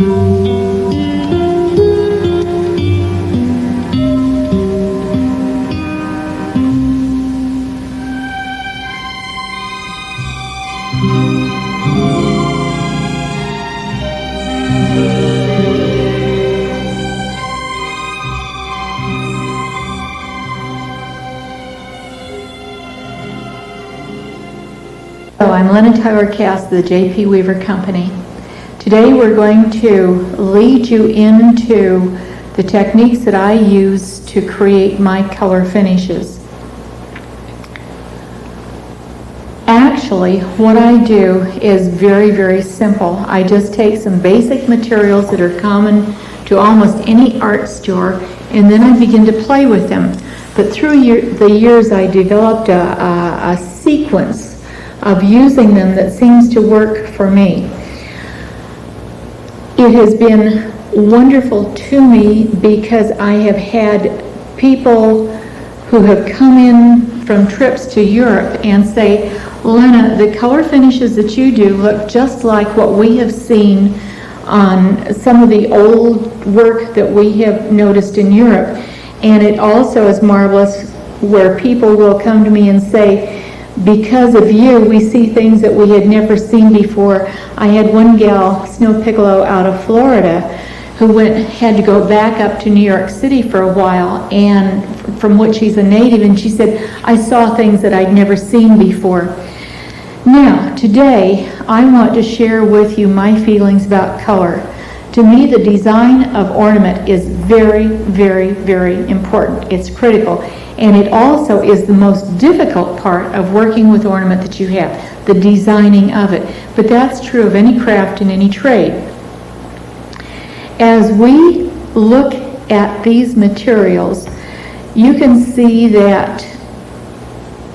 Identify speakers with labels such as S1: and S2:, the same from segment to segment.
S1: Hello, I'm Lenna Cass, the J.P. Weaver Company. Today we're going to lead you into the techniques that I use to create my color finishes. Actually, what I do is very, very simple. I just take some basic materials that are common to almost any art store, and then I begin to play with them. But through the years, I developed a sequence of using them that seems to work for me. It has been wonderful to me because I have had people who have come in from trips to Europe and say, Lenna, the color finishes that you do look just like what we have seen on some of the old work that we have noticed in Europe. And it also is marvelous where people will come to me and say, because of you, we see things that we had never seen before. I had one gal, Snow Piccolo, out of Florida, who had to go back up to New York City for a while, and from which she's a native, and she said, I saw things that I'd never seen before. Now, today, I want to share with you my feelings about color. To me, the design of ornament is very, very, very important. It's critical. And it also is the most difficult part of working with ornament that you have, the designing of it. But that's true of any craft and any trade. As we look at these materials, you can see that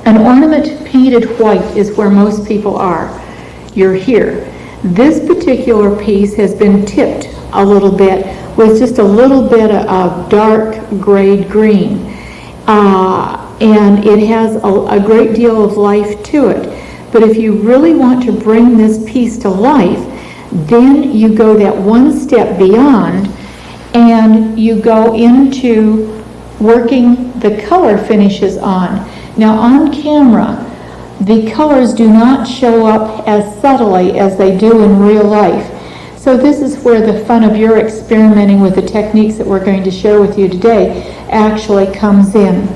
S1: an ornament painted white is where most people are. You're here. This particular piece has been tipped a little bit with just a little bit of dark grade green. And it has a great deal of life to it. But if you really want to bring this piece to life, then you go that one step beyond and you go into working the color finishes on. Now on camera, the colors do not show up as subtly as they do in real life. So this is where the fun of your experimenting with the techniques that we're going to share with you today actually comes in.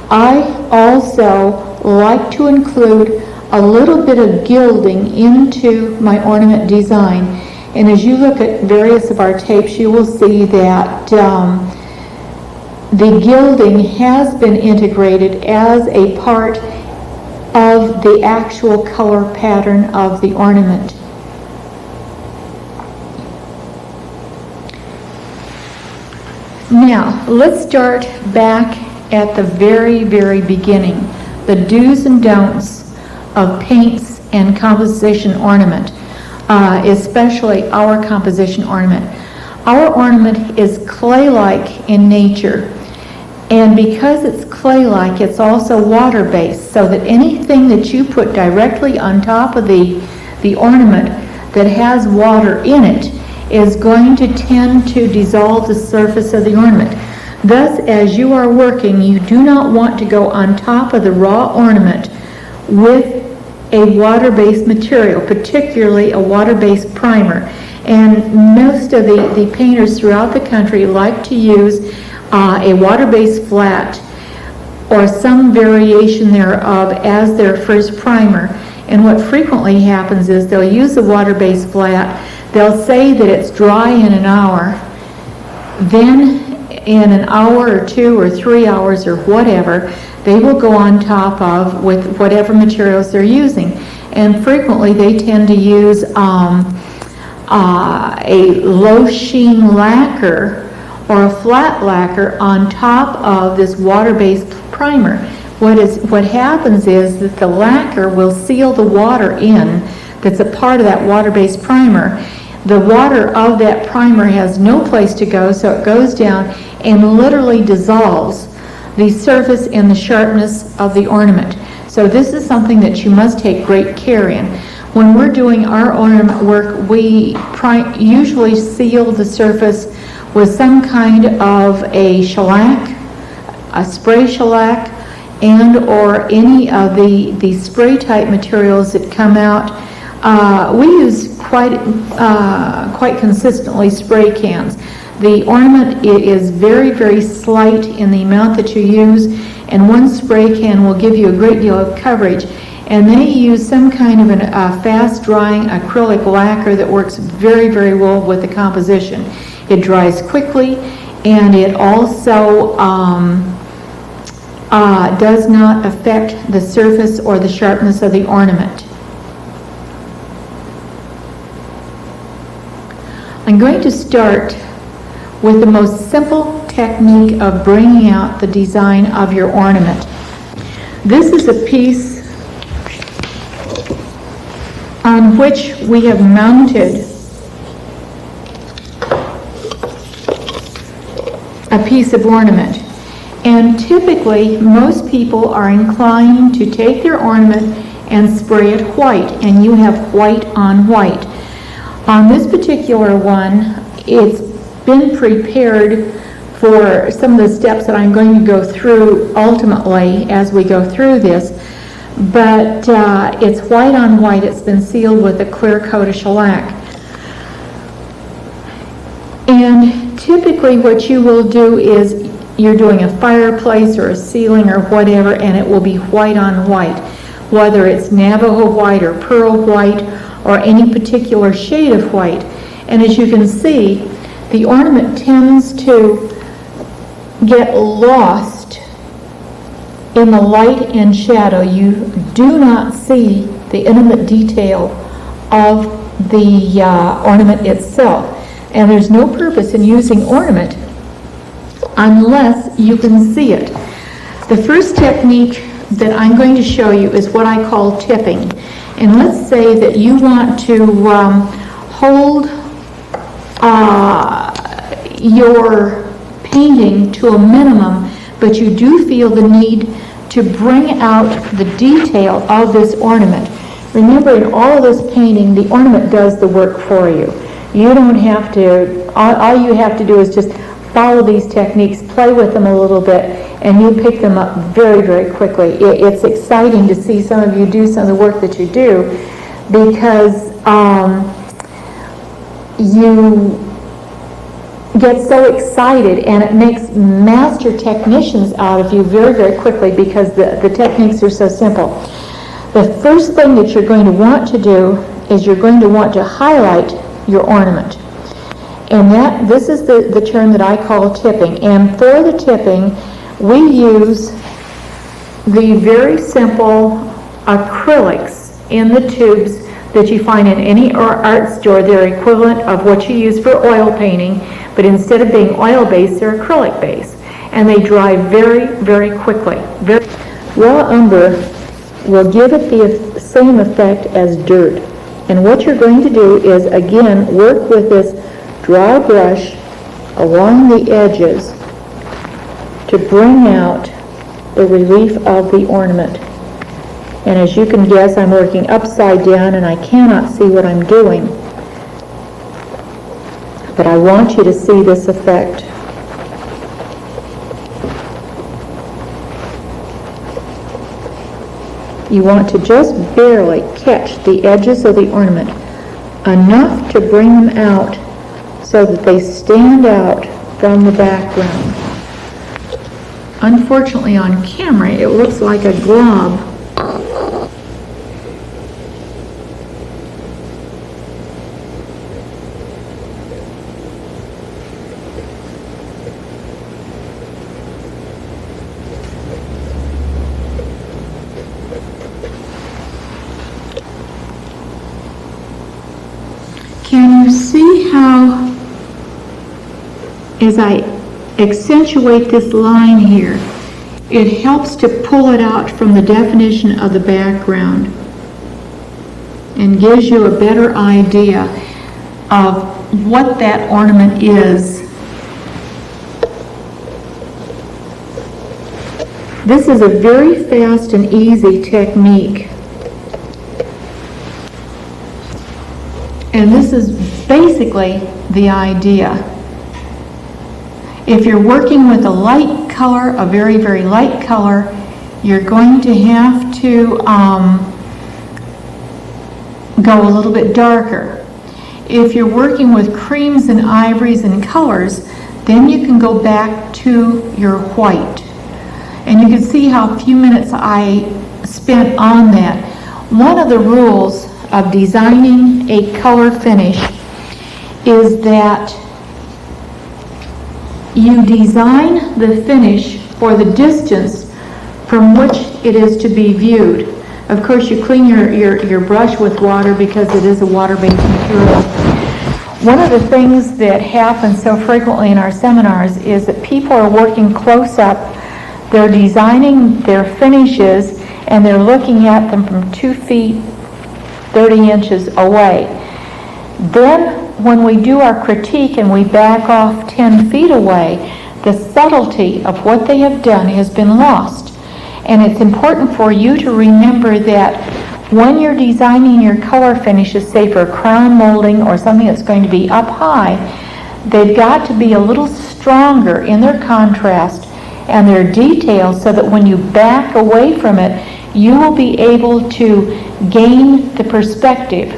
S1: I also like to include a little bit of gilding into my ornament design. And as you look at various of our tapes, you will see that the gilding has been integrated as a part of the actual color pattern of the ornament. Now, let's start back at the very, very beginning, the do's and don'ts of paints and composition ornament, especially our composition ornament. Our ornament is clay-like in nature, and because it's clay-like, it's also water-based, so that anything that you put directly on top of the ornament that has water in it is going to tend to dissolve the surface of the ornament. Thus, as you are working, you do not want to go on top of the raw ornament with a water-based material, particularly a water-based primer. And most of the painters throughout the country like to use a water-based flat or some variation thereof as their first primer. And what frequently happens is they'll use a water-based flat. They'll say that it's dry in an hour. Then in an hour or 2 or 3 hours or whatever, they will go on top of with whatever materials they're using. And frequently they tend to use a low sheen lacquer or a flat lacquer on top of this water-based primer. What happens is that the lacquer will seal the water in that's a part of that water-based primer. The water of that primer has no place to go, so it goes down and literally dissolves the surface and the sharpness of the ornament. So this is something that you must take great care in. when we're doing our ornament work, we usually seal the surface with some kind of a shellac, a spray shellac, and or any of the spray type materials that come out. We use quite consistently spray cans. The ornament is very, very slight in the amount that you use, and one spray can will give you a great deal of coverage. And they use some kind of a fast-drying acrylic lacquer that works very, very well with the composition. It dries quickly, and it also does not affect the surface or the sharpness of the ornament. I'm going to start with the most simple technique of bringing out the design of your ornament. This is a piece on which we have mounted a piece of ornament. And typically, most people are inclined to take their ornament and spray it white, and you have white on white. On this particular one, it's been prepared for some of the steps that I'm going to go through ultimately as we go through this. But it's white on white. It's been sealed with a clear coat of shellac. And typically what you will do is you're doing a fireplace or a ceiling or whatever, and it will be white on white, whether it's Navajo white or pearl white or any particular shade of white. And as you can see, the ornament tends to get lost in the light and shadow. You do not see the intimate detail of the ornament itself. And there's no purpose in using ornament unless you can see it. The first technique that I'm going to show you is what I call tipping. And let's say that you want to hold your painting to a minimum, but you do feel the need to bring out the detail of this ornament. Remember, in all of this painting, the ornament does the work for you. You don't have to, all you have to do is just follow these techniques, play with them a little bit, and you pick them up very, very quickly. It's exciting to see some of you do some of the work that you do, because you get so excited, and it makes master technicians out of you very, very quickly, because the techniques are so simple. The first thing that you're going to want to do is you're going to want to highlight your ornament. And this is the term that I call tipping. And for the tipping, we use the very simple acrylics in the tubes that you find in any art store. They're equivalent of what you use for oil painting, but instead of being oil-based, they're acrylic-based. And they dry very, very quickly. Raw umber will give it the same effect as dirt. And what you're going to do is, again, work with this dry brush along the edges to bring out the relief of the ornament. And as you can guess, I'm working upside down and I cannot see what I'm doing. But I want you to see this effect. You want to just barely catch the edges of the ornament, enough to bring them out so that they stand out from the background. Unfortunately, on camera, it looks like a glob. Can you see how, as I accentuate this line here, it helps to pull it out from the definition of the background and gives you a better idea of what that ornament is. This is a very fast and easy technique. And this is basically the idea. If you're working with a light color, a very, very light color, you're going to have to go a little bit darker. If you're working with creams and ivories and colors, then you can go back to your white. And you can see how few minutes I spent on that. One of the rules of designing a color finish is that you design the finish for the distance from which it is to be viewed. Of course, you clean your brush with water because it is a water-based material. One of the things that happens so frequently in our seminars is that people are working close up, they're designing their finishes, and they're looking at them from 2 feet, 30 inches away. Then, when we do our critique and we back off 10 feet away, the subtlety of what they have done has been lost. And it's important for you to remember that when you're designing your color finishes, say for crown molding or something that's going to be up high, they've got to be a little stronger in their contrast and their details so that when you back away from it, you will be able to gain the perspective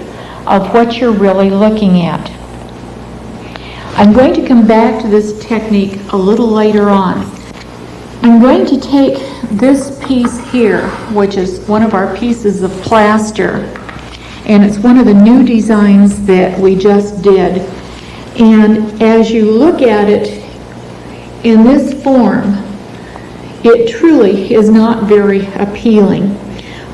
S1: of what you're really looking at. I'm going to come back to this technique a little later on. I'm going to take this piece here, which is one of our pieces of plaster, and it's one of the new designs that we just did. And as you look at it in this form, it truly is not very appealing.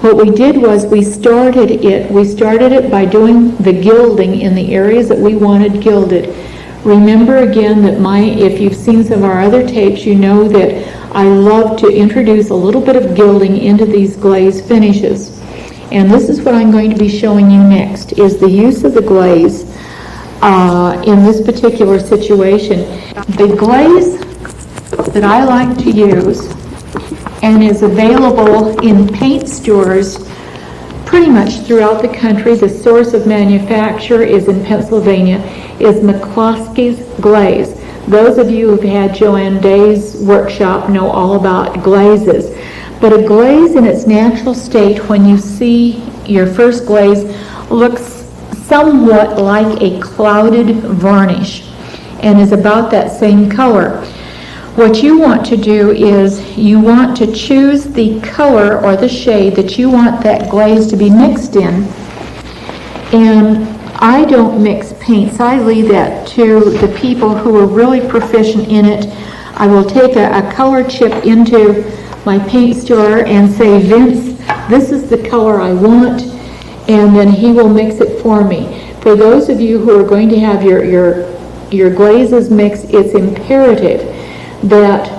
S1: What we did was we started it by doing the gilding in the areas that we wanted gilded. Remember again that if you've seen some of our other tapes, you know that I love to introduce a little bit of gilding into these glaze finishes. And this is what I'm going to be showing you next, is the use of the glaze in this particular situation. The glaze that I like to use and is available in paint stores pretty much throughout the country, the source of manufacture is in Pennsylvania, is McCloskey's glaze. Those of you who've had Joanne Day's workshop know all about glazes. But a glaze in its natural state, when you see your first glaze, looks somewhat like a clouded varnish and is about that same color. What you want to do is you want to choose the color or the shade that you want that glaze to be mixed in. And I don't mix paints. I leave that to the people who are really proficient in it. I will take a color chip into my paint store and say, Vince, this is the color I want, and then he will mix it for me. For those of you who are going to have your glazes mixed, it's imperative that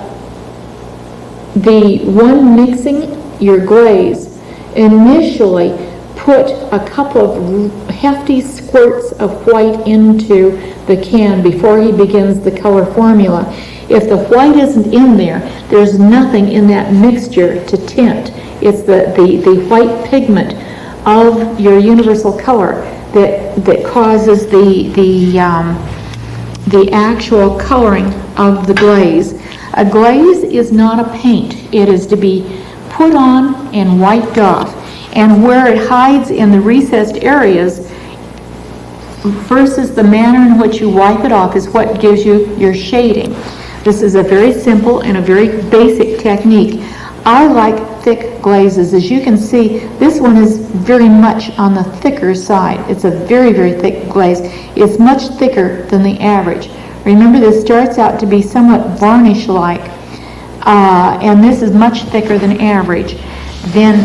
S1: the one mixing your glaze initially put a couple of hefty squirts of white into the can before he begins the color formula. If the white isn't in there, there's nothing in that mixture to tint. It's the white pigment of your universal color that causes the actual coloring of the glaze. A glaze is not a paint. It is to be put on and wiped off. And where it hides in the recessed areas versus the manner in which you wipe it off is what gives you your shading. This is a very simple and a very basic technique. I like thick glazes. As you can see, this one is very much on the thicker side. It's a very, very thick glaze. It's much thicker than the average. Remember, this starts out to be somewhat varnish-like, and this is much thicker than average. Then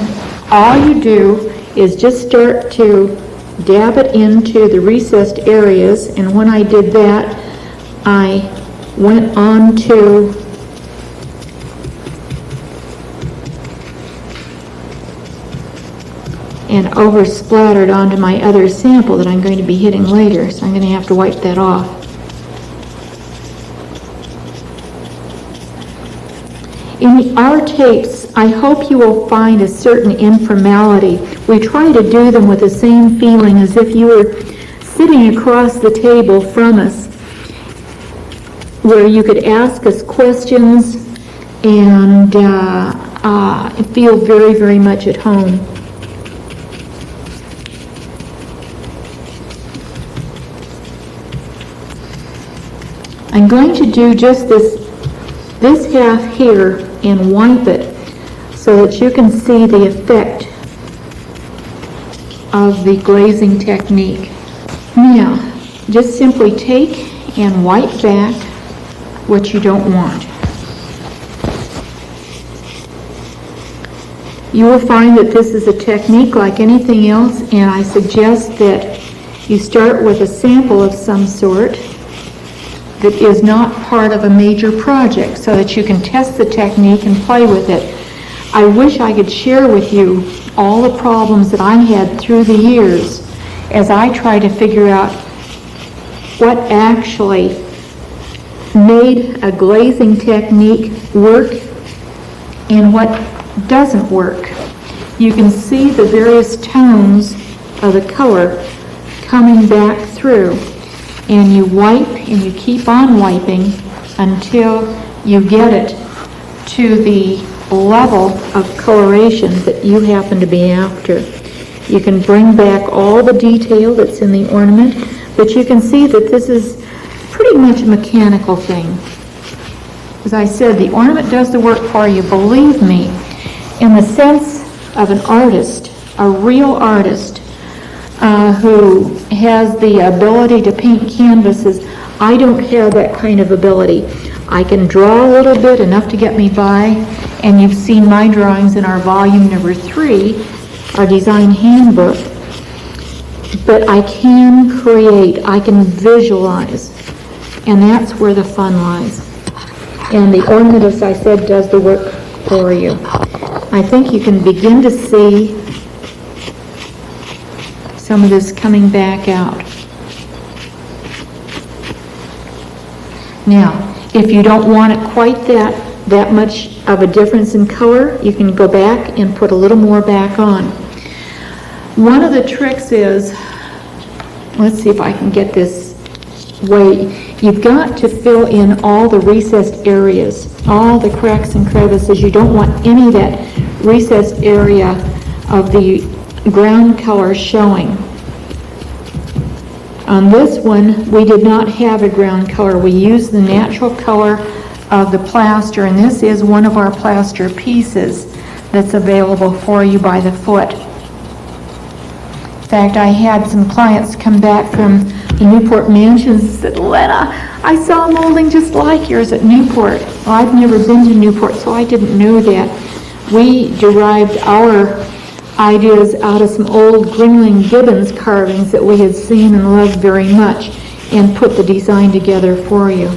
S1: all you do is just start to dab it into the recessed areas, and when I did that, I went on to and over splattered onto my other sample that I'm going to be hitting later, so I'm going to have to wipe that off. In our tapes, I hope you will find a certain informality. We try to do them with the same feeling as if you were sitting across the table from us, where you could ask us questions and feel very, very much at home. I'm going to do just this half here and wipe it so that you can see the effect of the glazing technique. Now, just simply take and wipe back what you don't want. You will find that this is a technique like anything else, and I suggest that you start with a sample of some sort that is not part of a major project so that you can test the technique and play with it. I wish I could share with you all the problems that I had through the years as I try to figure out what actually made a glazing technique work and what doesn't work. You can see the various tones of the color coming back through, and you wipe and you keep on wiping until you get it to the level of coloration that you happen to be after. You can bring back all the detail that's in the ornament, but you can see that this is pretty much a mechanical thing. As I said, the ornament does the work for you, believe me, in the sense of an artist, a real artist who has the ability to paint canvases. I don't have that kind of ability. I can draw a little bit, enough to get me by, and you've seen my drawings in our volume number 3, our design handbook. But I can create, I can visualize, and that's where the fun lies. And the ornament, as I said, does the work for you. I think you can begin to see some of this coming back out. Now, if you don't want it quite that much of a difference in color, you can go back and put a little more back on. One of the tricks is, let's see if I can get this way, you've got to fill in all the recessed areas, all the cracks and crevices. You don't want any of that recessed area of the ground color showing. On this one, we did not have a ground color. We used the natural color of the plaster, and this is one of our plaster pieces that's available for you by the foot. In fact, I had some clients come back from the Newport Mansions and said, Lenna, I saw molding just like yours at Newport. Well, I've never been to Newport, so I didn't know that. We derived our ideas out of some old Gringling Gibbons carvings that we had seen and loved very much, and put the design together for you.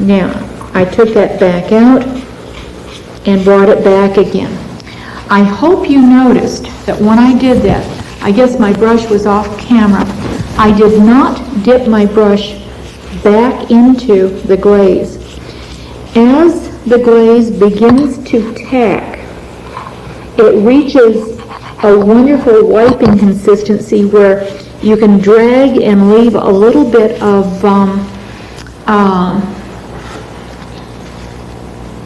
S1: Now, I took that back out and brought it back again. I hope you noticed that when I did that, I guess my brush was off camera, I did not dip my brush back into the glaze. As the glaze begins to tack, it reaches a wonderful wiping consistency where you can drag and leave a little bit of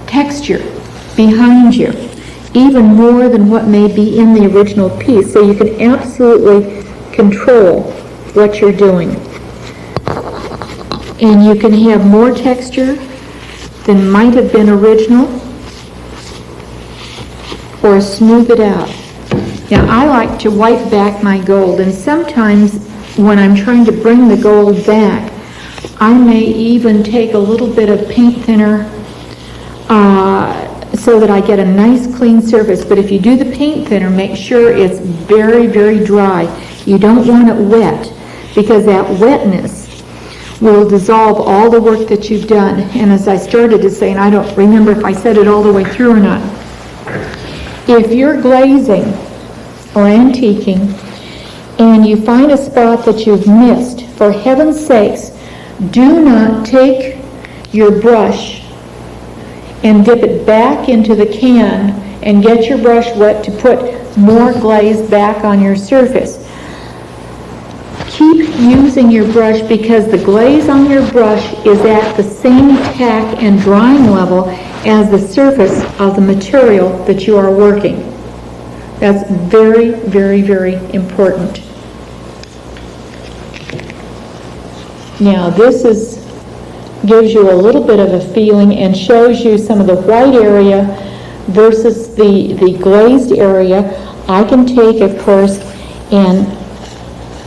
S1: texture behind you, even more than what may be in the original piece. So you can absolutely control what you're doing. And you can have more texture than might have been original, or smooth it out. Now, I like to wipe back my gold, and sometimes when I'm trying to bring the gold back, I may even take a little bit of paint thinner so that I get a nice clean surface. But if you do the paint thinner, make sure it's very, very dry. You don't want it wet, because that wetness will dissolve all the work that you've done. And as I started to say, and I don't remember if I said it all the way through or not, if you're glazing or antiquing and you find a spot that you've missed, for heaven's sakes, do not take your brush and dip it back into the can and get your brush wet to put more glaze back on your surface. Keep using your brush because the glaze on your brush is at the same tack and drying level as the surface of the material that you are working. That's very, very, very important. Now this gives you a little bit of a feeling and shows you some of the white area versus the glazed area. I can take, of course, and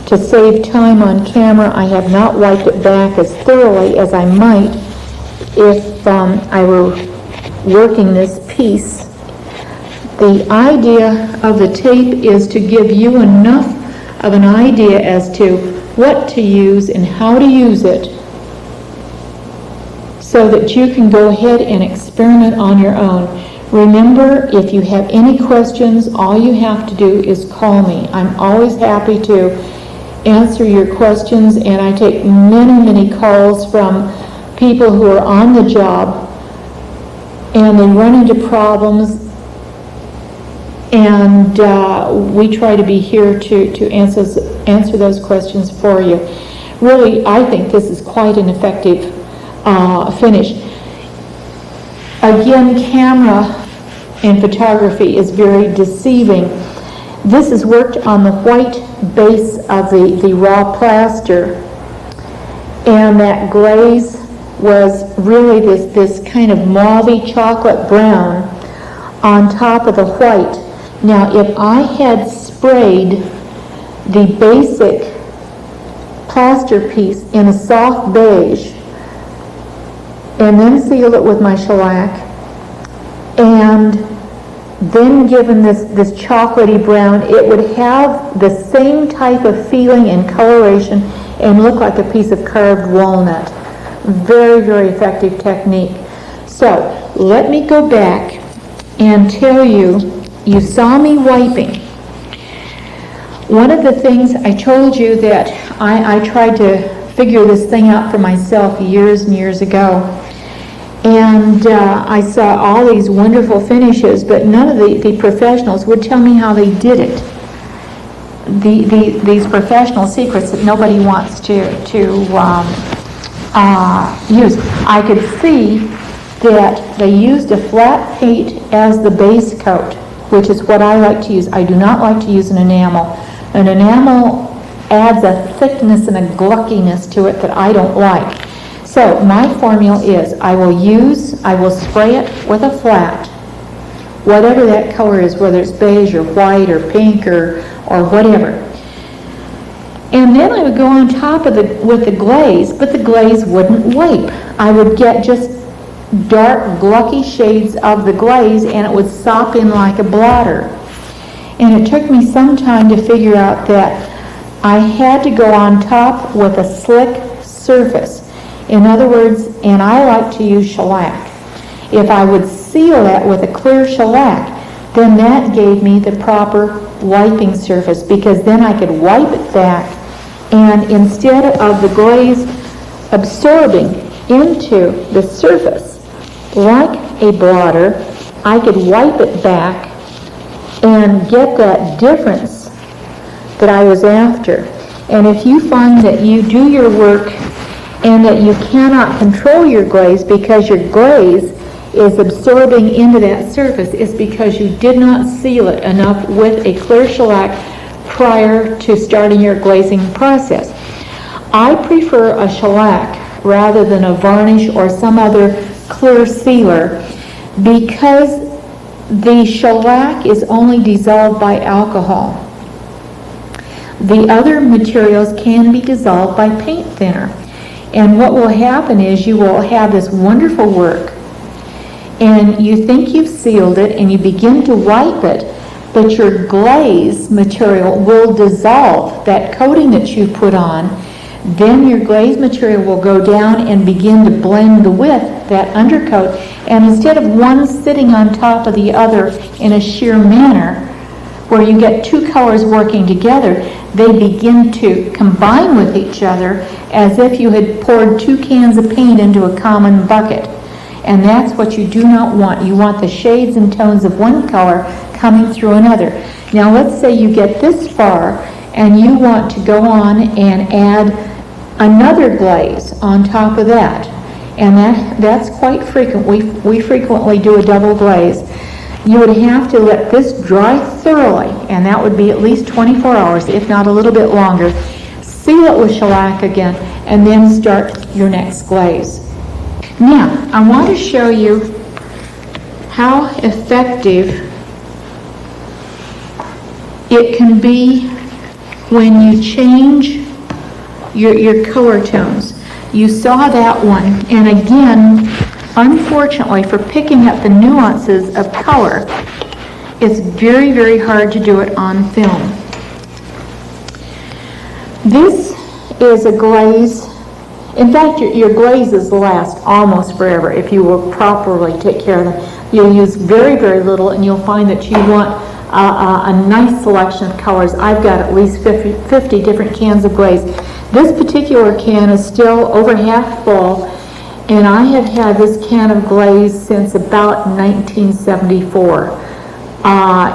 S1: to save time on camera, I have not wiped it back as thoroughly as I might if I were working this piece. The idea of the tape is to give you enough of an idea as to what to use and how to use it so that you can go ahead and experiment on your own. Remember, if you have any questions, all you have to do is call me. I'm always happy to answer your questions, and I take many, many calls from people who are on the job and they run into problems, and we try to be here to answer those questions for you. Really, I think this is quite an effective finish. Again, camera and photography is very deceiving. This is worked on the white base of the raw plaster, and that glaze was really this kind of mauve chocolate brown on top of the white. Now, if I had sprayed the basic plaster piece in a soft beige and then sealed it with my shellac and then given this chocolatey brown, it would have the same type of feeling and coloration and look like a piece of carved walnut. Very, very effective technique. So let me go back and tell you, you saw me wiping. One of the things I told you that I tried to figure this thing out for myself years and years ago. And I saw all these wonderful finishes, but none of the professionals would tell me how they did it. These professional secrets that nobody wants to use. I could see that they used a flat paint as the base coat, which is what I like to use. I do not like to use an enamel. An enamel adds a thickness and a gluckiness to it that I don't like. So my formula is I will spray it with a flat, whatever that color is, whether it's beige or white or pink or whatever. And then I would go on top of with the glaze, but the glaze wouldn't wipe. I would get just dark, glucky shades of the glaze, and it would sop in like a blotter. And it took me some time to figure out that I had to go on top with a slick surface. In other words, and I like to use shellac. If I would seal that with a clear shellac, then that gave me the proper wiping surface, because then I could wipe it back, and instead of the glaze absorbing into the surface like a blotter, I could wipe it back and get that difference that I was after. And if you find that you do your work and that you cannot control your glaze because your glaze is absorbing into that surface, it's because you did not seal it enough with a clear shellac prior to starting your glazing process. I prefer a shellac rather than a varnish or some other clear sealer because the shellac is only dissolved by alcohol. The other materials can be dissolved by paint thinner. And what will happen is you will have this wonderful work, and you think you've sealed it, and you begin to wipe it, but your glaze material will dissolve that coating that you put on. Then your glaze material will go down and begin to blend with that undercoat, and instead of one sitting on top of the other in a sheer manner, where you get two colors working together, they begin to combine with each other as if you had poured 2 cans of paint into a common bucket. And that's what you do not want. You want the shades and tones of one color coming through another. Now let's say you get this far and you want to go on and add another glaze on top of that, and that's quite frequent. We frequently do a double glaze. You would have to let this dry thoroughly, and that would be at least 24 hours, if not a little bit longer. Seal it with shellac again, and then start your next glaze. Now, I want to show you how effective it can be when you change your color tones. You saw that one, and again, unfortunately, for picking up the nuances of color, it's very, very hard to do it on film. This is a glaze. In fact, your glazes last almost forever if you will properly take care of them. You'll use very, very little, and you'll find that you want a nice selection of colors. I've got at least 50 different cans of glaze. This particular can is still over half full, and I have had this can of glaze since about 1974,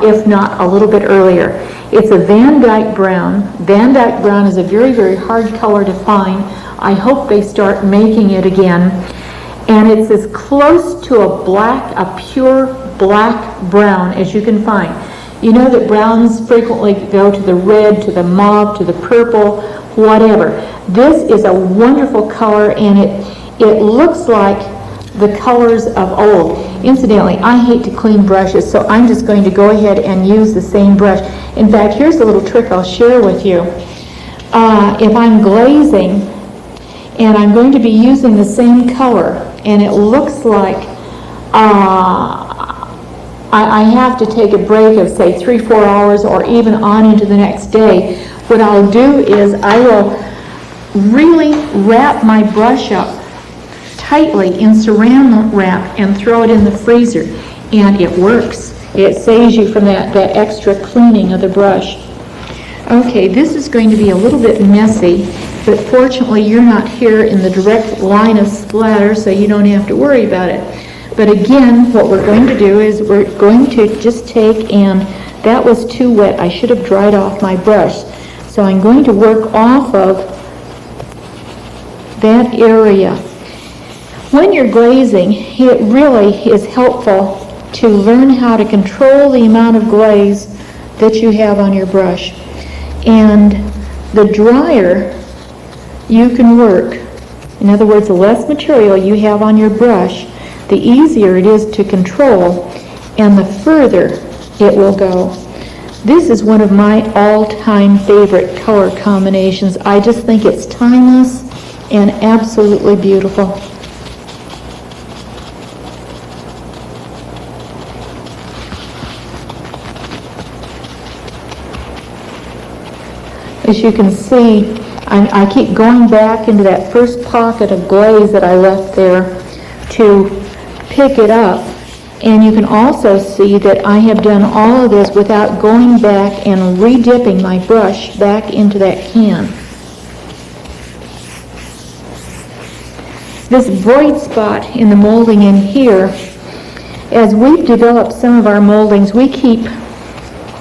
S1: if not a little bit earlier. It's a Van Dyke Brown. Van Dyke Brown is a very, very hard color to find. I hope they start making it again. And it's as close to a pure black brown as you can find. You know that browns frequently go to the red, to the mauve, to the purple, whatever. This is a wonderful color, and it looks like the colors of old. Incidentally, I hate to clean brushes, so I'm just going to go ahead and use the same brush. In fact, here's a little trick I'll share with you. If I'm glazing, and I'm going to be using the same color, and it looks like I have to take a break of, say, 3-4 hours or even on into the next day, what I'll do is I will really wrap my brush up tightly in saran wrap and throw it in the freezer, and it works. It saves you from that extra cleaning of the brush. Okay, this is going to be a little bit messy, but fortunately you're not here in the direct line of splatter, so you don't have to worry about it. But again, what we're going to do is we're going to just take, and that was too wet. I should have dried off my brush. So I'm going to work off of that area. When you're glazing, it really is helpful to learn how to control the amount of glaze that you have on your brush. And the drier you can work, in other words, the less material you have on your brush, the easier it is to control, and the further it will go. This is one of my all-time favorite color combinations. I just think it's timeless and absolutely beautiful. As you can see, I keep going back into that first pocket of glaze that I left there to pick it up. And you can also see that I have done all of this without going back and re-dipping my brush back into that can. This void spot in the molding in here, as we've developed some of our moldings, we keep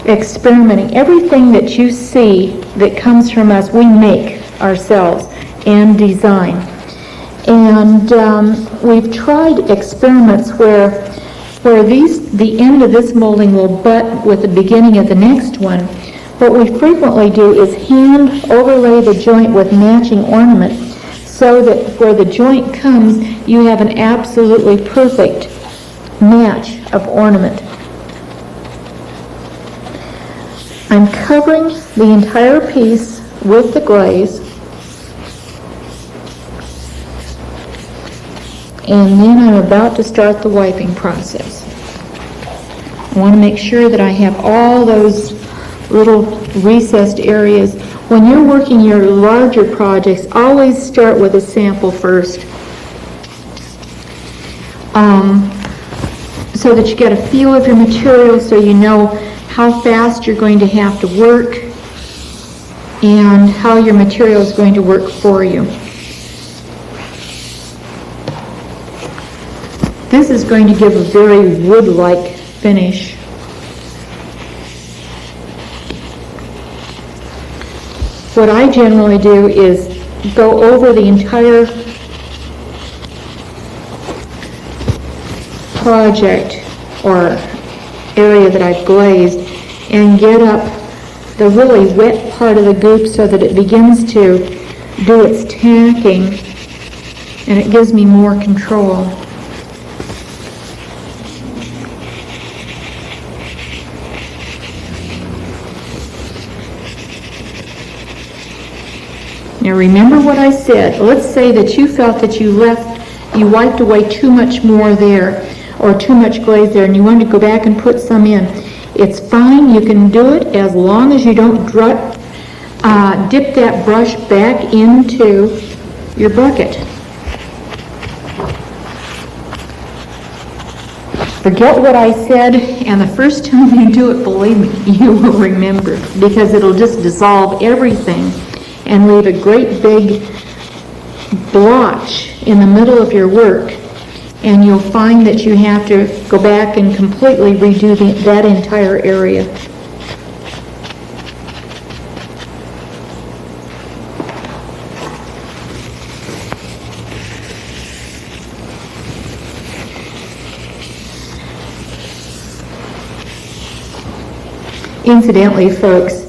S1: experimenting. Everything that you see that comes from us, we make ourselves and design. And we've tried experiments where the end of this molding will butt with the beginning of the next one. What we frequently do is hand overlay the joint with matching ornament so that where the joint comes, you have an absolutely perfect match of ornament. I'm covering the entire piece with the glaze, and then I'm about to start the wiping process. I want to make sure that I have all those little recessed areas. When you're working your larger projects, always start with a sample first, so that you get a feel of your material, so you know how fast you're going to have to work and how your material is going to work for you. This is going to give a very wood-like finish. what I generally do is go over the entire project or area that I've glazed and get up the really wet part of the goop so that it begins to do its tacking, and it gives me more control. Now remember what I said. Let's say that you felt that you wiped away too much more there, or too much glaze there, and you wanted to go back and put some in. It's fine, you can do it as long as you don't dip that brush back into your bucket. Forget what I said, and the first time you do it, believe me, you will remember, because it'll just dissolve everything and leave a great big blotch in the middle of your work, and you'll find that you have to go back and completely redo that entire area. Incidentally, folks,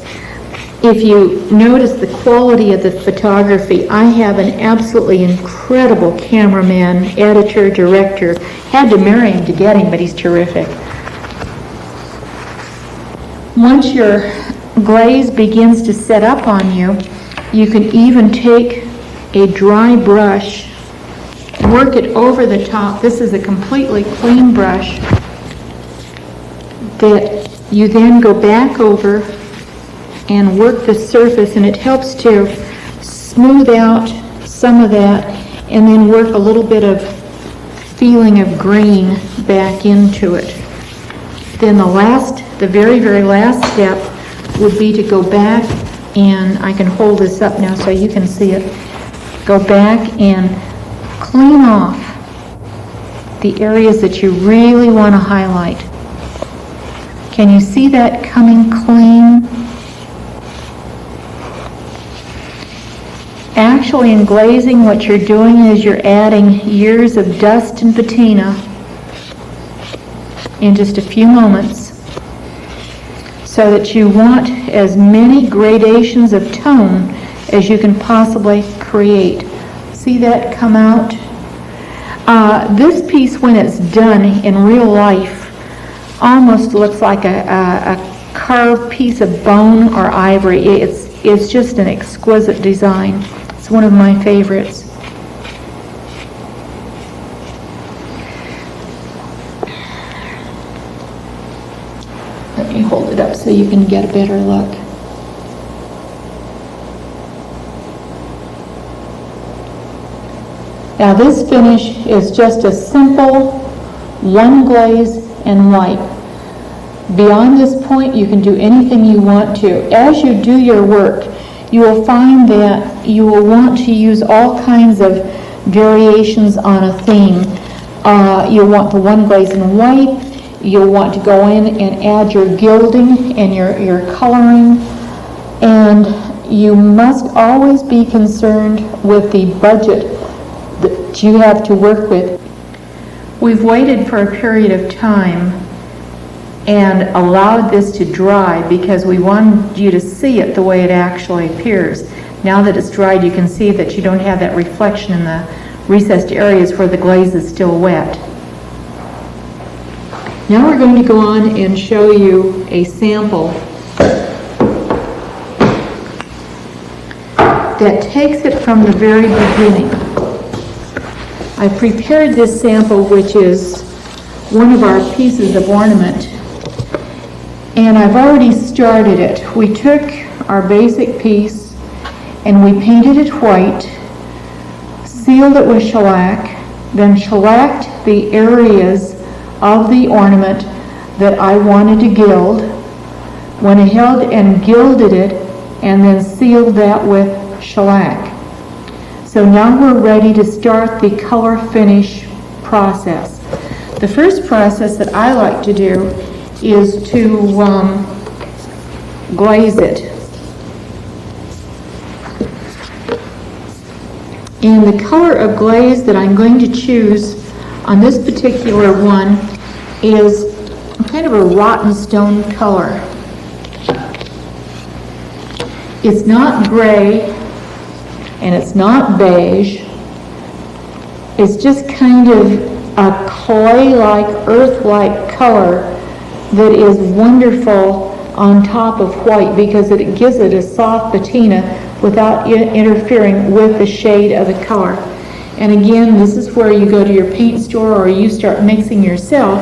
S1: if you notice the quality of the photography, I have an absolutely incredible cameraman, editor, director. Had to marry him to get him, but he's terrific. Once your glaze begins to set up on you, you can even take a dry brush, work it over the top. This is a completely clean brush that you then go back over and work the surface, and it helps to smooth out some of that and then work a little bit of feeling of green back into it. Then the very, very last step would be to go back, and I can hold this up now so you can see it. Go back and clean off the areas that you really want to highlight. Can you see that coming clean? Actually, in glazing, what you're doing is you're adding years of dust and patina in just a few moments, so that you want as many gradations of tone as you can possibly create. See that come out? This piece, when it's done in real life, almost looks like a carved piece of bone or ivory. It's just an exquisite design. It's one of my favorites. Let me hold it up so you can get a better look. Now this finish is just a simple one glaze and wipe. Beyond this point, you can do anything you want to. As you do your work, you will find that you will want to use all kinds of variations on a theme. You'll want the one glaze and wipe. You'll want to go in and add your gilding and your coloring. And you must always be concerned with the budget that you have to work with. We've waited for a period of time and allowed this to dry because we wanted you to see it the way it actually appears. Now that it's dried, you can see that you don't have that reflection in the recessed areas where the glaze is still wet. Now we're going to go on and show you a sample that takes it from the very beginning. I prepared this sample, which is one of our pieces of ornament, and I've already started it. We took our basic piece and we painted it white, sealed it with shellac, then shellacked the areas of the ornament that I wanted to gild, went ahead and gilded it, and then sealed that with shellac. So now we're ready to start the color finish process. The first process that I like to do is to glaze it. And the color of glaze that I'm going to choose on this particular one is kind of a rotten stone color. It's not gray and it's not beige. It's just kind of a clay-like, earth-like color that is wonderful on top of white because it gives it a soft patina without interfering with the shade of the color. And again, this is where you go to your paint store or you start mixing yourself,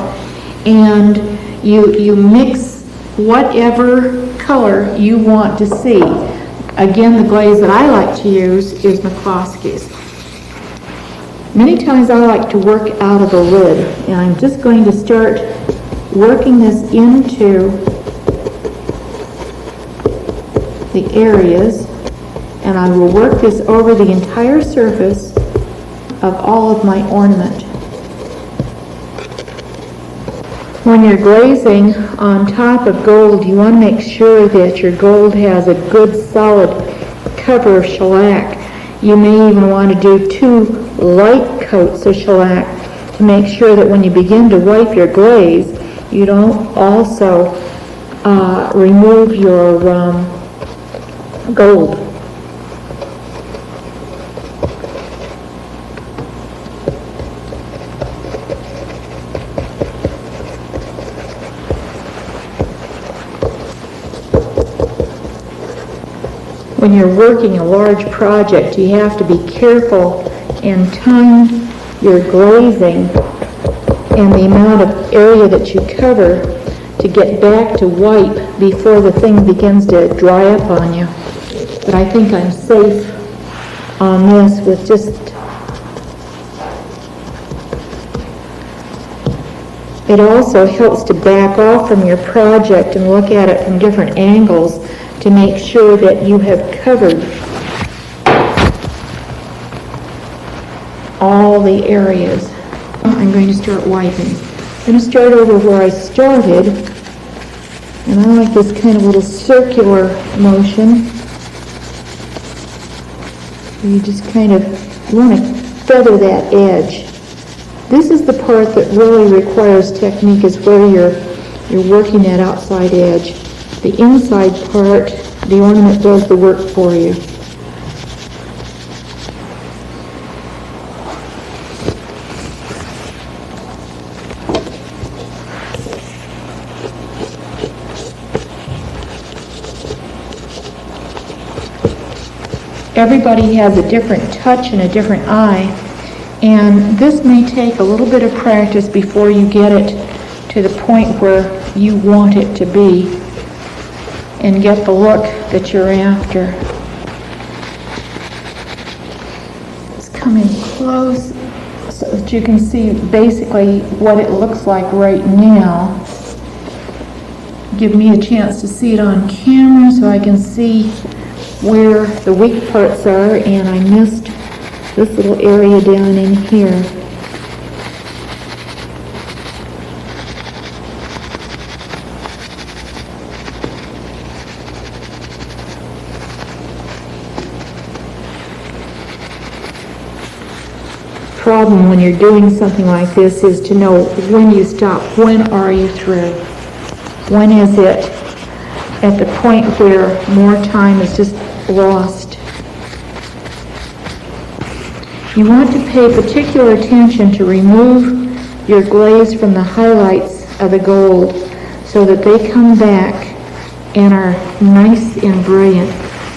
S1: and you mix whatever color you want to see. Again, the glaze that I like to use is McCloskey's. Many times I like to work out of the lid, and I'm just going to start working this into the areas, and I will work this over the entire surface of all of my ornament. When you're glazing on top of gold, you want to make sure that your gold has a good solid cover of shellac. You may even want to do 2 light coats of shellac to make sure that when you begin to wipe your glaze, you don't also remove your gold. When you're working a large project, you have to be careful and time your glazing and the amount of area that you cover to get back to wipe before the thing begins to dry up on you. But I think I'm safe on this with just it also helps to back off from your project and look at it from different angles to make sure that you have covered all the areas. I'm going to start wiping. I'm going to start over where I started, and I like this kind of little circular motion. You just kind of want to feather that edge. This is the part that really requires technique, is where you're working that outside edge. The inside part, the ornament does the work for you. Everybody has a different touch and a different eye, and this may take a little bit of practice before you get it to the point where you want it to be and get the look that you're after. Let's come in close so that you can see basically what it looks like right now. Give me a chance to see it on camera so I can see where the weak parts are, and I missed this little area down in here. Problem when you're doing something like this is to know when you stop. When are you through? When is it at the point where more time is just lost? You want to pay particular attention to remove your glaze from the highlights of the gold so that they come back and are nice and brilliant.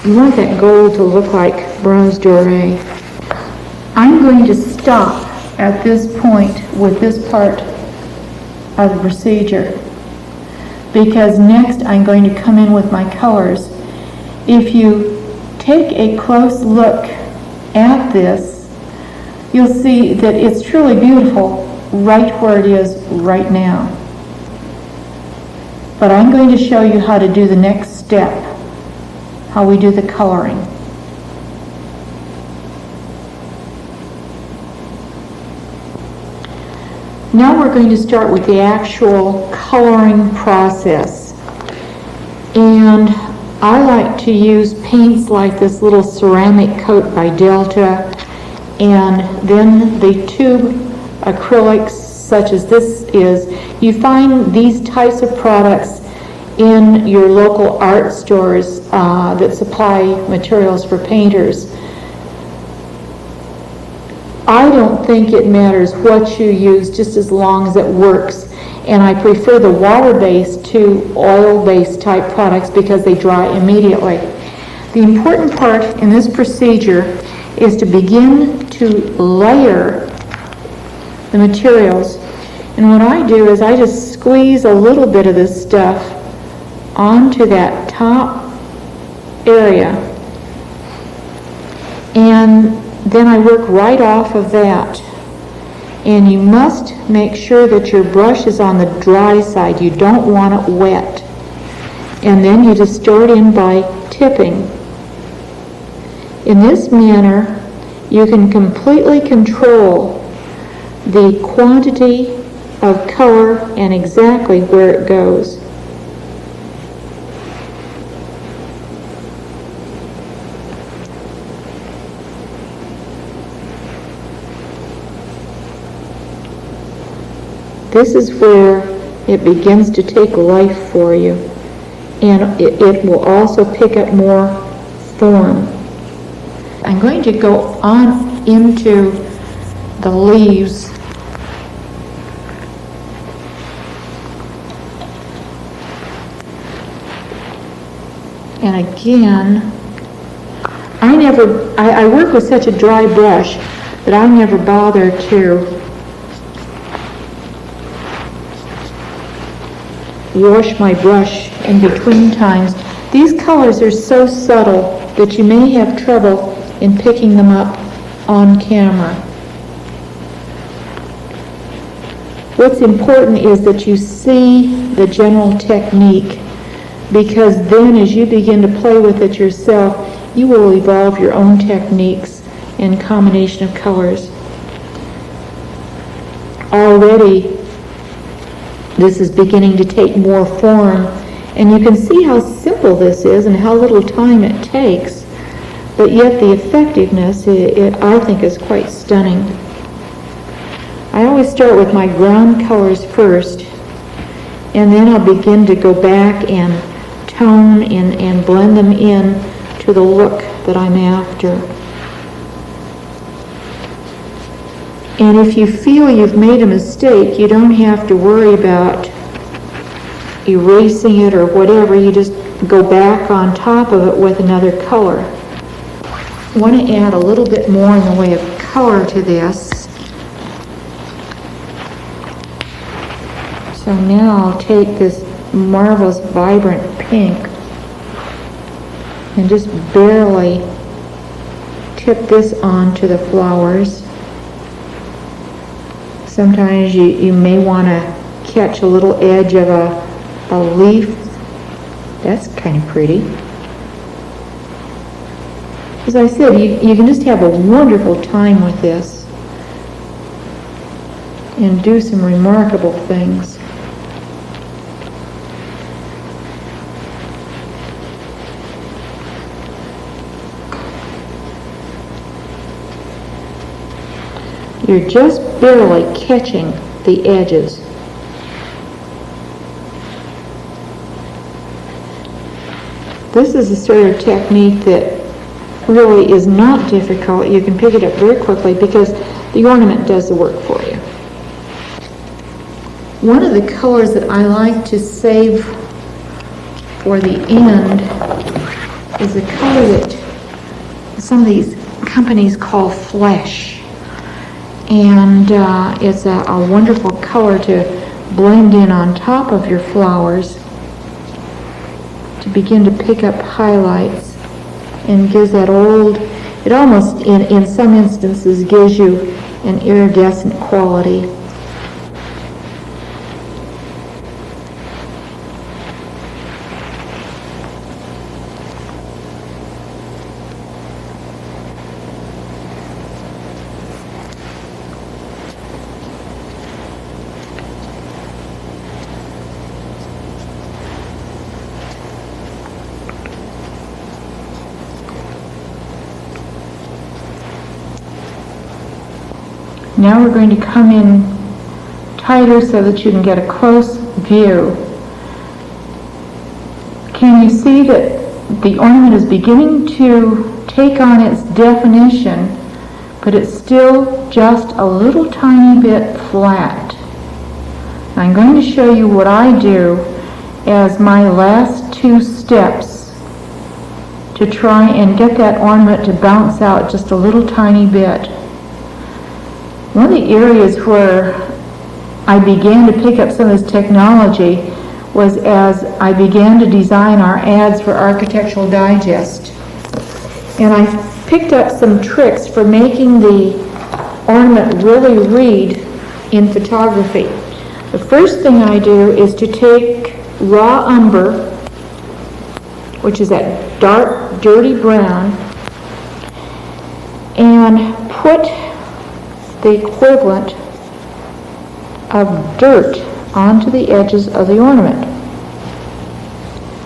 S1: You want that gold to look like bronze doré. I'm going to stop at this point with this part of the procedure, because next I'm going to come in with my colors. If you take a close look at this, you'll see that it's truly beautiful right where it is right now. But I'm going to show you how to do the next step, how we do the coloring. Now we're going to start with the actual coloring process. And I like to use paints like this little ceramic coat by Delta and then the tube acrylics such as this is. You find these types of products in your local art stores that supply materials for painters. I don't think it matters what you use, just as long as it works. And I prefer the water-based to oil-based type products because they dry immediately. The important part in this procedure is to begin to layer the materials. And what I do is I just squeeze a little bit of this stuff onto that top area, and then I work right off of that. And you must make sure that your brush is on the dry side. You don't want it wet. And then you just stir it in by tipping. In this manner, you can completely control the quantity of color and exactly where it goes. This is where it begins to take life for you, and it will also pick up more form. I'm going to go on into the leaves. And again, I work with such a dry brush that I never bother to wash my brush in between times. These colors are so subtle that you may have trouble in picking them up on camera. What's important is that you see the general technique, because then as you begin to play with it yourself, you will evolve your own techniques and combination of colors. Already this is beginning to take more form, and you can see how simple this is and how little time it takes, but yet the effectiveness, I think, is quite stunning. I always start with my ground colors first, and then I'll begin to go back and tone and blend them in to the look that I'm after. And if you feel you've made a mistake, you don't have to worry about erasing it or whatever. You just go back on top of it with another color. I want to add a little bit more in the way of color to this. So now I'll take this marvelous vibrant pink and just barely tip this onto the flowers. Sometimes you may want to catch a little edge of a leaf. That's kind of pretty. As I said, you can just have a wonderful time with this and do some remarkable things. You're just barely catching the edges. This is a sort of technique that really is not difficult. You can pick it up very quickly because the ornament does the work for you. One of the colors that I like to save for the end is a color that some of these companies call flesh. And it's a wonderful color to blend in on top of your flowers to begin to pick up highlights, and gives that old, it almost in some instances gives you an iridescent quality. Now we're going to come in tighter so that you can get a close view. Can you see that the ornament is beginning to take on its definition, but it's still just a little tiny bit flat? I'm going to show you what I do as my last two steps to try and get that ornament to bounce out just a little tiny bit. One of the areas where I began to pick up some of this technology was as I began to design our ads for Architectural Digest. And I picked up some tricks for making the ornament really read in photography. The first thing I do is to take raw umber, which is that dark, dirty brown, and put the equivalent of dirt onto the edges of the ornament.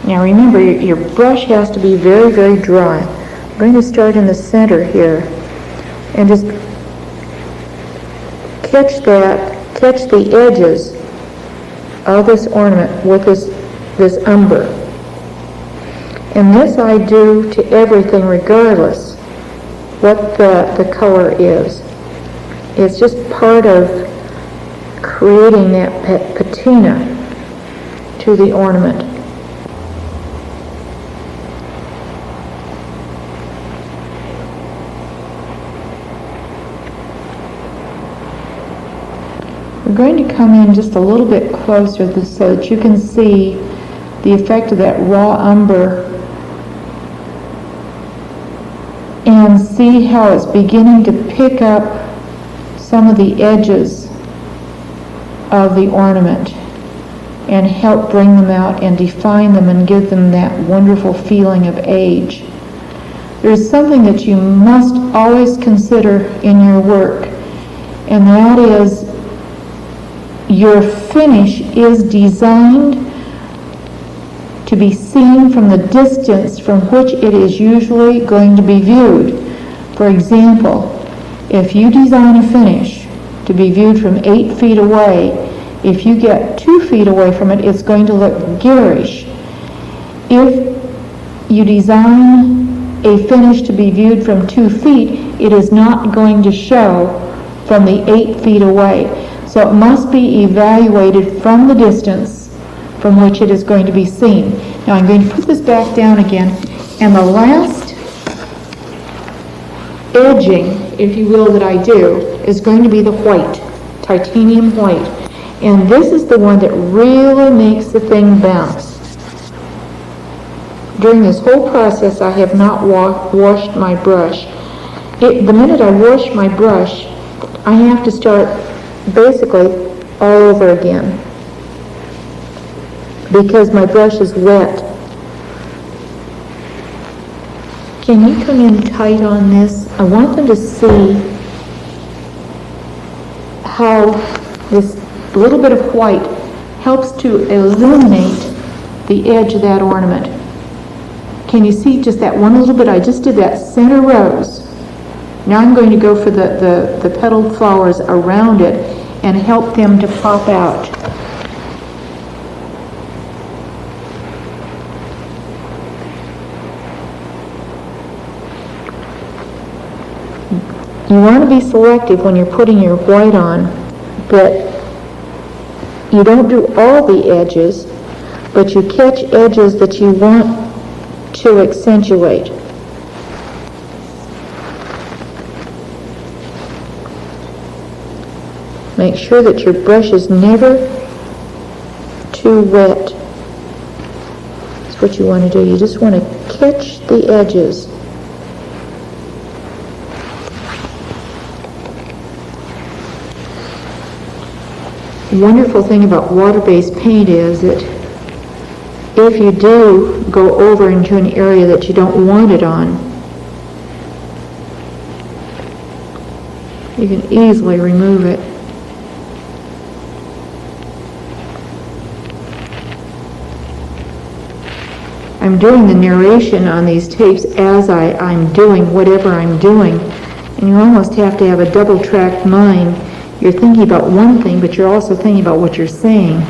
S1: Now remember, your brush has to be very, very dry. I'm going to start in the center here and just catch the edges of this ornament with this umber. And this I do to everything regardless what the color is. It's just part of creating that patina to the ornament. We're going to come in just a little bit closer so that you can see the effect of that raw umber and see how it's beginning to pick up some of the edges of the ornament and help bring them out and define them and give them that wonderful feeling of age. There's something that you must always consider in your work, and that is your finish is designed to be seen from the distance from which it is usually going to be viewed. For example, if you design a finish to be viewed from 8 feet away, if you get 2 feet away from it, it's going to look garish. If you design a finish to be viewed from 2 feet, it is not going to show from the 8 feet away. So it must be evaluated from the distance from which it is going to be seen. Now I'm going to put this back down again, and the last edging, if you will, that I do is going to be the white, titanium white. And this is the one that really makes the thing bounce. During this whole process, I have not washed my brush. The minute I wash my brush, I have to start basically all over again because my brush is wet. Can you come in tight on this? I want them to see how this little bit of white helps to illuminate the edge of that ornament. Can you see just that one little bit? I just did that center rose. Now I'm going to go for the petaled flowers around it and help them to pop out. You want to be selective when you're putting your white on, but you don't do all the edges, but you catch edges that you want to accentuate. Make sure that your brush is never too wet. That's what you want to do. You just want to catch the edges. The wonderful thing about water-based paint is that if you do go over into an area that you don't want it on, you can easily remove it. I'm doing the narration on these tapes as I'm doing whatever I'm doing, And you almost have to have a double-tracked mind. You're thinking about one thing, but you're also thinking about what you're saying.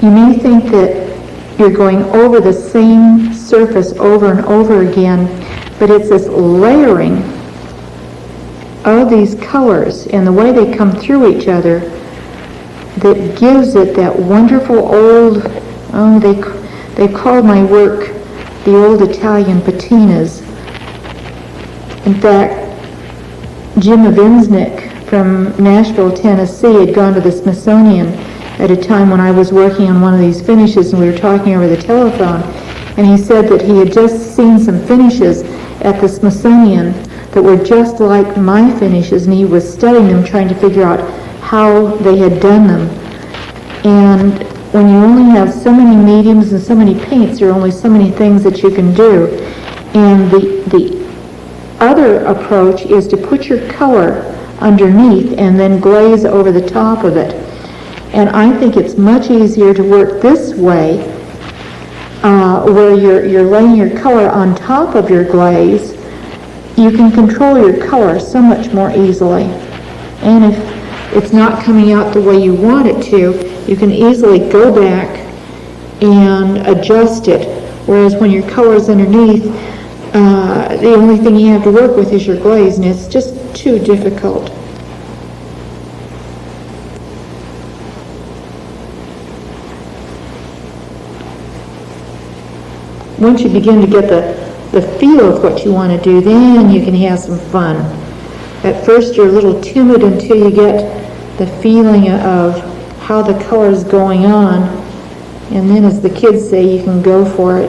S1: You may think that you're going over the same surface over and over again, but it's this layering of these colors and the way they come through each other that gives it that wonderful old, they called my work the old Italian patinas. In fact, Jim Avinsnick from Nashville, Tennessee had gone to the Smithsonian at a time when I was working on one of these finishes and we were talking over the telephone, and he said that he had just seen some finishes at the Smithsonian that were just like my finishes, and he was studying them, trying to figure out how they had done them. And when you only have so many mediums and so many paints, there are only so many things that you can do. And the other approach is to put your color underneath and then glaze over the top of it. And I think it's much easier to work this way, where you're laying your color on top of your glaze. You can control your color so much more easily. And if it's not coming out the way you want it to, you can easily go back and adjust it. Whereas when your color is underneath, the only thing you have to work with is your glaze, and it's just too difficult. Once you begin to get the feel of what you want to do, then you can have some fun. At first you're a little timid until you get the feeling of how the color is going on, and then, as the kids say, you can go for it.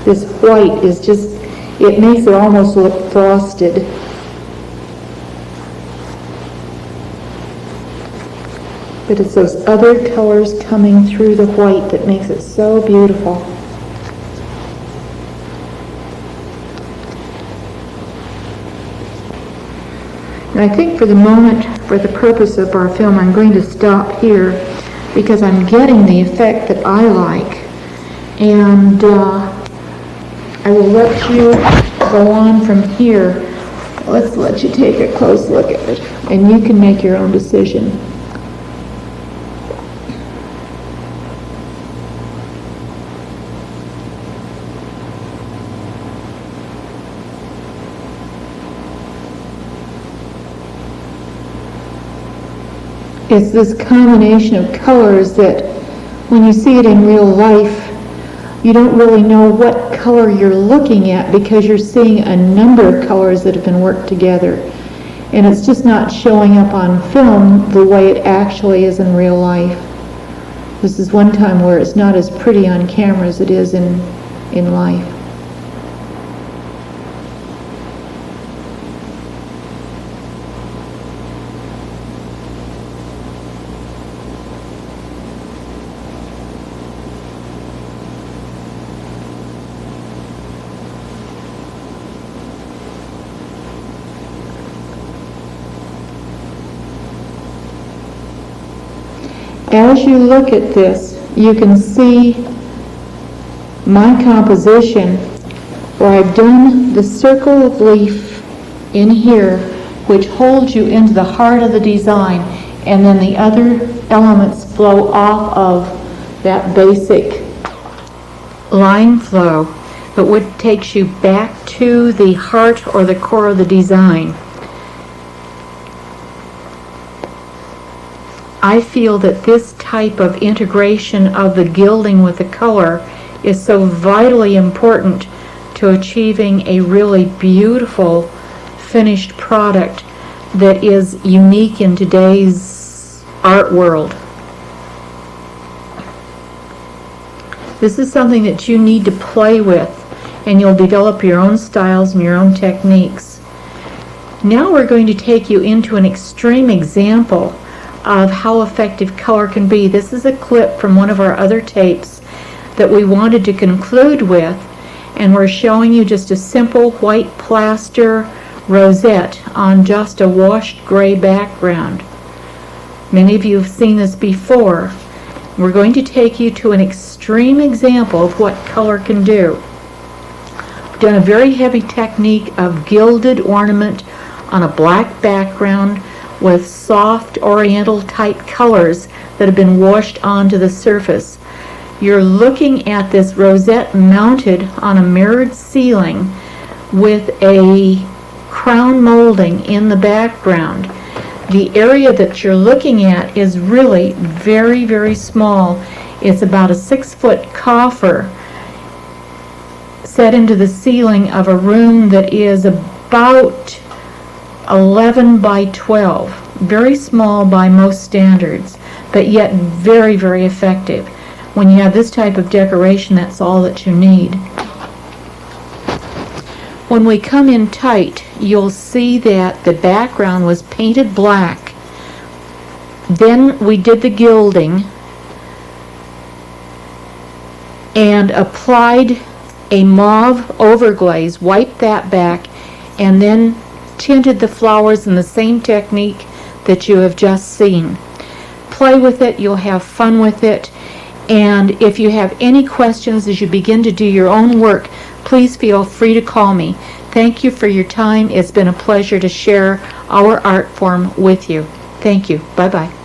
S1: This white is just, it makes it almost look frosted. But it's those other colors coming through the white that makes it so beautiful. And I think for the moment, for the purpose of our film, I'm going to stop here because I'm getting the effect that I like. And I will let you go on from here. Let's let you take a close look at it, and you can make your own decision. It's this combination of colors that when you see it in real life, you don't really know what color you're looking at because you're seeing a number of colors that have been worked together. And it's just not showing up on film the way it actually is in real life. This is one time where it's not as pretty on camera as it is in life. As you look at this, you can see my composition where I've done the circle of leaf in here, which holds you into the heart of the design, and then the other elements flow off of that basic line flow, but what takes you back to the heart or the core of the design. I feel that this type of integration of the gilding with the color is so vitally important to achieving a really beautiful finished product that is unique in today's art world. This is something that you need to play with, and you'll develop your own styles and your own techniques. Now we're going to take you into an extreme example of how effective color can be. This is a clip from one of our other tapes that we wanted to conclude with, And we're showing you just a simple white plaster rosette on just a washed gray background. Many of you have seen this before. We're going to take you to an extreme example of what color can do. We've done a very heavy technique of gilded ornament on a black background with soft oriental type colors that have been washed onto the surface. You're looking at this rosette mounted on a mirrored ceiling with a crown molding in the background. The area that you're looking at is really very, very small. It's about a 6-foot coffer set into the ceiling of a room that is about 11 by 12. Very small by most standards, but yet very, very effective. When you have this type of decoration, that's all that you need. When we come in tight, you'll see that the background was painted black. Then we did the gilding and applied a mauve overglaze, wiped that back, and then tinted the flowers in the same technique that you have just seen. Play with it, you'll have fun with it, and if you have any questions as you begin to do your own work, please feel free to call me. Thank you for your time. It's been a pleasure to share our art form with you. Thank you. Bye-bye.